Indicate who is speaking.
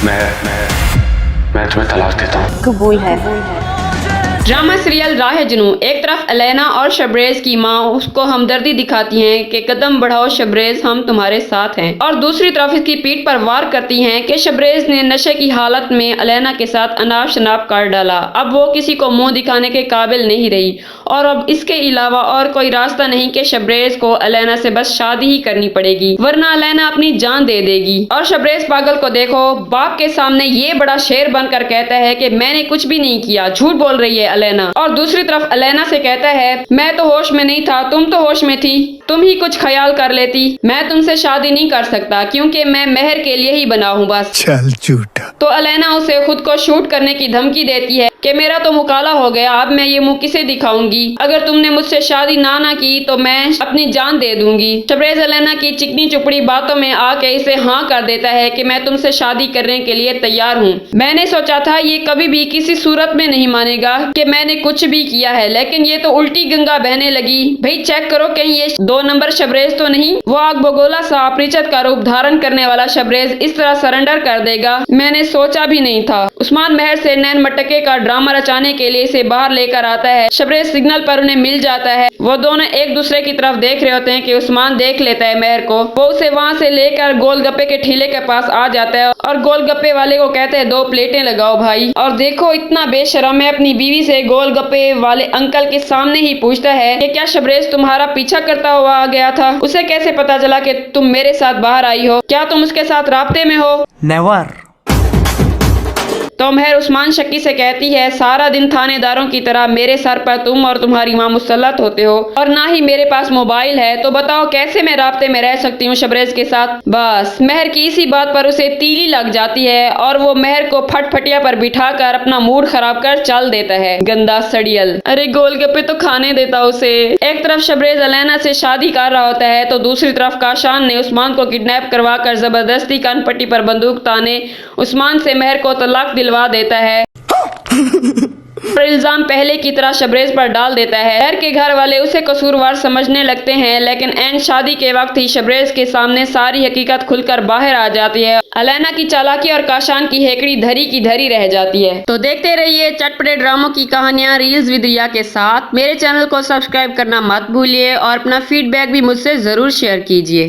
Speaker 1: मैं तुम्हें तलाक देता हूँ।
Speaker 2: कबूल है।
Speaker 3: ड्रामा सीरियल राह जुनूं। एक तरफ अलैना और शबरेज की माँ उसको हमदर्दी दिखाती हैं कि कदम बढ़ाओ शबरेज, हम तुम्हारे साथ हैं, और दूसरी तरफ इसकी पीठ पर वार करती हैं कि शबरेज ने नशे की हालत में अलैना के साथ अनाप शनाप कर डाला। अब वो किसी को मुंह दिखाने के काबिल नहीं रही और अब इसके अलावा और कोई रास्ता नहीं कि शबरेज को अलैना से बस शादी ही करनी पड़ेगी, वरना अलैना अपनी जान दे देगी। और शबरेज पागल को देखो, बाप के सामने ये बड़ा शेर बनकर कहता है कि मैंने कुछ भी नहीं किया, झूठ बोल रही है अलैना। और दूसरी तरफ अलैना से कहता है मैं तो होश में नहीं था, तुम तो होश में थी, तुम ही कुछ ख्याल कर लेती, मैं तुमसे शादी नहीं कर सकता क्योंकि मैं मेहर के लिए ही बना हूँ बस।
Speaker 4: चल झूठा।
Speaker 3: तो अलैना उसे खुद को शूट करने की धमकी देती है कि मेरा तो मुकाला हो गया, अब मैं ये मुंह किसे दिखाऊंगी, अगर तुमने मुझसे शादी ना की तो मैं अपनी जान दे दूंगी। शबरेज अलैना की चिकनी चुपड़ी बातों में आके इसे हाँ कर देता है कि मैं तुमसे शादी करने के लिए तैयार हूँ। मैंने सोचा था ये कभी भी किसी सूरत में नहीं मानेगा कि मैंने कुछ भी किया है, लेकिन ये तो उल्टी गंगा बहने लगी। भाई चेक करो कहीं ये 2 नंबर शबरेज तो नहीं। वो आग बगोला सा अपरिचित का रूप धारण करने वाला शबरेज इस तरह सरेंडर कर देगा, मैंने सोचा भी नहीं था। उस्मान महर से नैन मटके का ड्रामा रचाने के लिए इसे बाहर लेकर आता है। शबरेज सिग्नल पर उन्हें मिल जाता है। वो दोनों एक दूसरे की तरफ देख रहे होते हैं कि उस्मान देख लेता है महर को। वो उसे वहां से लेकर गोलगप्पे के ठेले के पास आ जाता है और गोलगप्पे वाले को कहते हैं 2 प्लेटें लगाओ भाई। और देखो इतना बेशरम है, अपनी बीवी से गोलगप्पे वाले अंकल के सामने ही पूछता है कि क्या शबरेज तुम्हारा पीछा करता हुआ आ गया था, उसे कैसे पता चला कि तुम मेरे साथ बाहर आई हो, क्या तुम उसके साथ राब्ते में हो?
Speaker 4: नेवर।
Speaker 3: तो महर उस्मान शक्की से कहती है सारा दिन थानेदारों की तरह मेरे सर पर तुम और तुम्हारी माँ मुसल्लत होते हो और ना ही मेरे पास मोबाइल है, तो बताओ कैसे मैं राब्ते में रह सकती हूँ शबरेज के साथ। बस महर की इसी बात पर उसे तीली लग जाती है और वो महर को फटफटिया पर बिठाकर अपना मूड खराब कर चल देता है। गंदा सड़ियल, अरे गोलगप्पे तो खाने देता उसे। एक तरफ शबरेज अलैना से शादी कर रहा होता है तो दूसरी तरफ काशान ने उस्मान को किडनैप करवा कर जबरदस्ती कनपट्टी पर बंदूक ताने उस्मान से महर को तलाक दिलवा देता है और इल्जाम पहले की तरह शबरेज पर डाल देता है। महर के घर वाले उसे कसूरवार समझने लगते हैं, लेकिन एन शादी के वक्त ही शबरेज के सामने सारी हकीकत खुलकर बाहर आ जाती है। अलैना की चालाकी और काशान की हेकड़ी धरी की धरी रह जाती है। तो देखते रहिए चटपटे ड्रामों की कहानियां रील्स विद रिया के साथ। मेरे चैनल को सब्सक्राइब करना मत भूलिए और अपना फीडबैक भी मुझसे जरूर शेयर कीजिए।